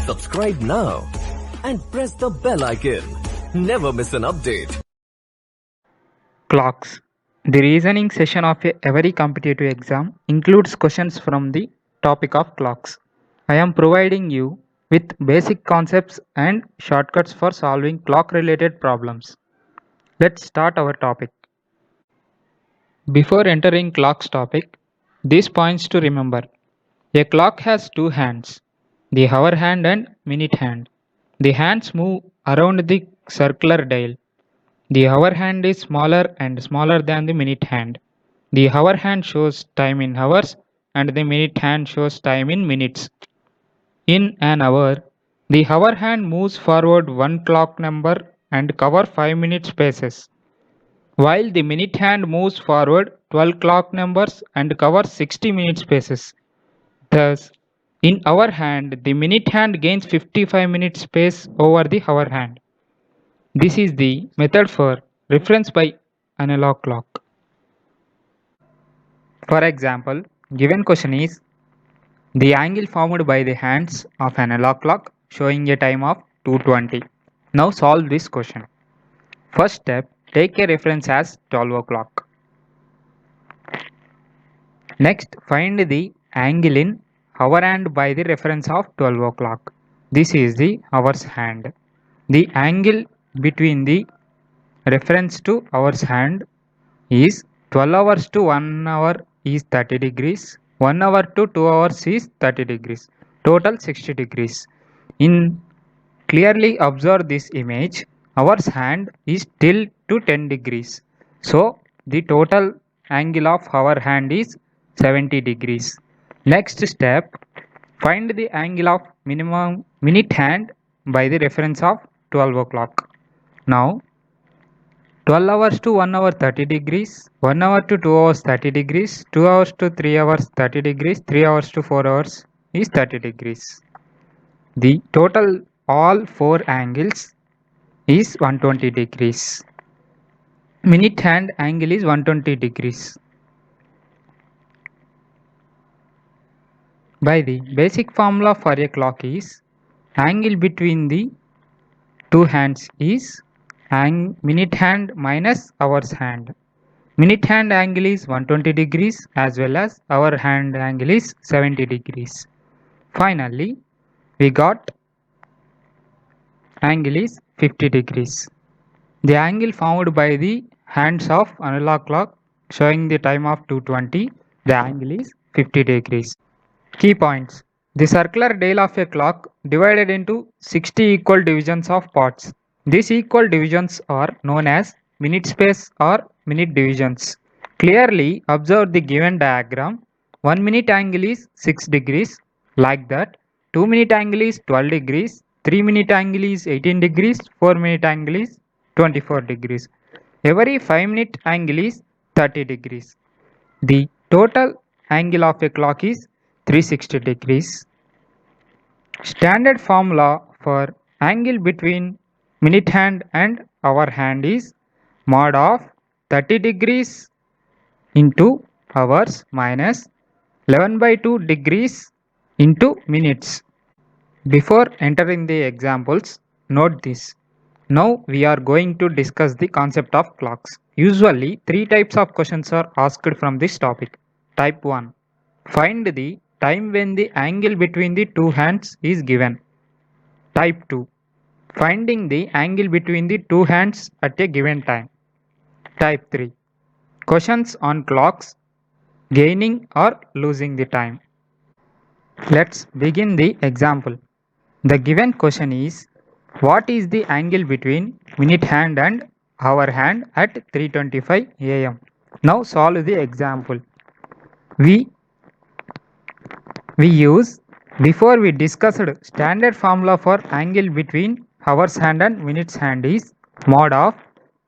Subscribe now and press the bell icon. Never miss an update. Clocks. The reasoning session of every competitive exam includes questions from the topic of clocks. I am providing you with basic concepts and shortcuts for solving clock related problems. Let's start our topic. Before entering clock's topic, these points to remember. A clock has two hands, the hour hand and minute hand. The hands move around the circular dial. The hour hand is smaller and smaller than the minute hand. The hour hand shows time in hours and the minute hand shows time in minutes. In an hour, the hour hand moves forward one clock number and cover 5-minute spaces, while the minute hand moves forward 12 clock numbers and covers 60-minute spaces. Thus, in hour hand, the minute hand gains 55-minute space over the hour hand. This is the method for reference by analog clock. For example, given question is the angle formed by the hands of analog clock showing a time of 2:20. Now solve this question. First step, take a reference as 12 o'clock. Next, find the angle in hour hand by the reference of 12 o'clock. This is the hour's hand. The angle between the reference to hour's hand is 12 hours to 1 hour is 30 degrees, 1 hour to 2 hours is 30 degrees, total 60 degrees. In clearly observe this image, hour's hand is tilt to 10 degrees. So the total angle of hour hand is 70 degrees. Next step, find the angle of minimum minute hand by the reference of 12 o'clock. Now 12 hours to 1 hour 30 degrees, 1 hour to 2 hours 30 degrees, 2 hours to 3 hours 30 degrees, 3 hours to 4 hours is 30 degrees. The total all 4 angles is 120 degrees. Minute hand angle is 120 degrees. By the basic formula for a clock is angle between the two hands is minute hand minus hour's hand. Minute hand angle is 120 degrees as well as hour hand angle is 70 degrees. Finally, we got angle is 50 degrees. The angle formed by the hands of analog clock showing the time of 2:20, the angle is 50 degrees. Key points. The circular dial of a clock divided into 60 equal divisions of parts. These equal divisions are known as minute space or minute divisions. Clearly observe the given diagram. 1 minute angle is 6 degrees, like that. 2 minute angle is 12 degrees, 3 minute angle is 18 degrees, 4 minute angle is 24 degrees. Every 5 minute angle is 30 degrees. The total angle of a clock is 360 degrees. Standard formula for angle between minute hand and hour hand is mod of 30 degrees into hours minus 11/2 degrees into minutes. Before entering the examples, note this. Now we are going to discuss the concept of clocks. Usually 3 types of questions are asked from this topic. Type 1. Find the time when the angle between the two hands is given. Type 2. Finding the angle between the two hands at a given time. Type 3. Questions on clocks, gaining or losing the time. Let's begin the example. The given question is, what is the angle between minute hand and hour hand at 3:25 am? Now solve the example. Before we discussed standard formula for angle between hour's hand and minute's hand is mod of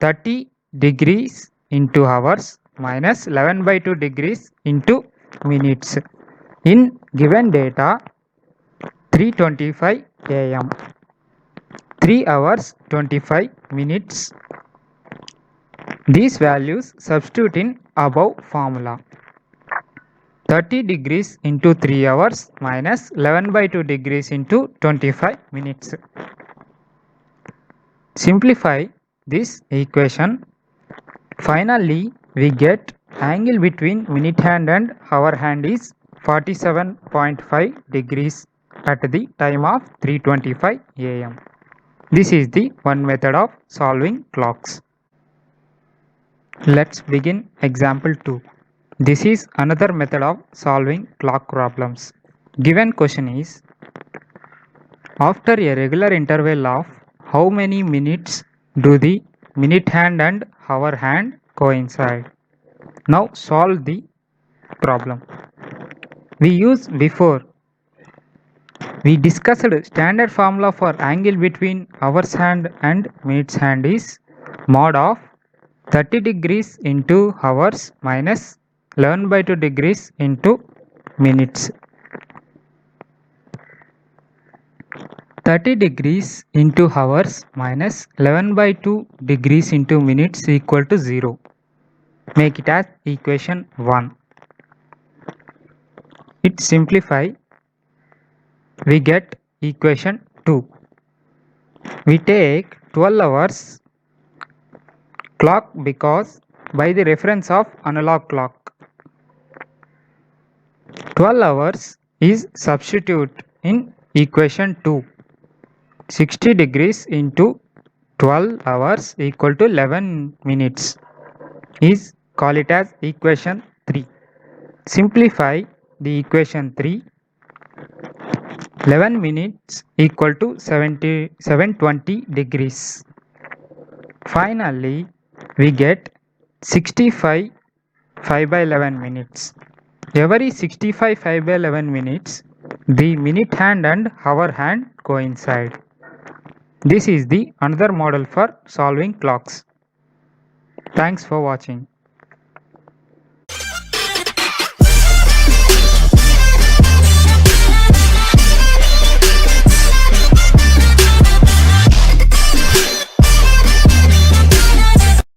30 degrees into hours minus 11/2 degrees into minutes. In given data 3:25 am, 3 hours 25 minutes. These values substitute in above formula. 30 degrees into 3 hours minus 11 by 2 degrees into 25 minutes. Simplify this equation. Finally, we get angle between minute hand and hour hand is 47.5 degrees at the time of 3:25 am. This is the one method of solving clocks. Let's begin example 2. This is another method of solving clock problems. Given question is, after a regular interval of how many minutes do the minute hand and hour hand coincide? Now solve the problem. We discussed standard formula for angle between hours hand and minutes hand is mod of 30 degrees into hours minus 11 by 2 degrees into minutes. 30 degrees into hours minus 11 by 2 degrees into minutes equal to 0. Make it as equation 1. It simplify. We get equation 2. We take 12 hours clock because by the reference of analog clock. 12 hours is substitute in equation 2. 60 degrees into 12 hours equal to 11 minutes is call it as equation 3. Simplify the equation 3. 11 minutes equal to 720 degrees. Finally, we get 65 5 by 11 minutes. Every 65 5 by 11 minutes, the minute hand and hour hand coincide. This is the another model for solving clocks. Thanks for watching.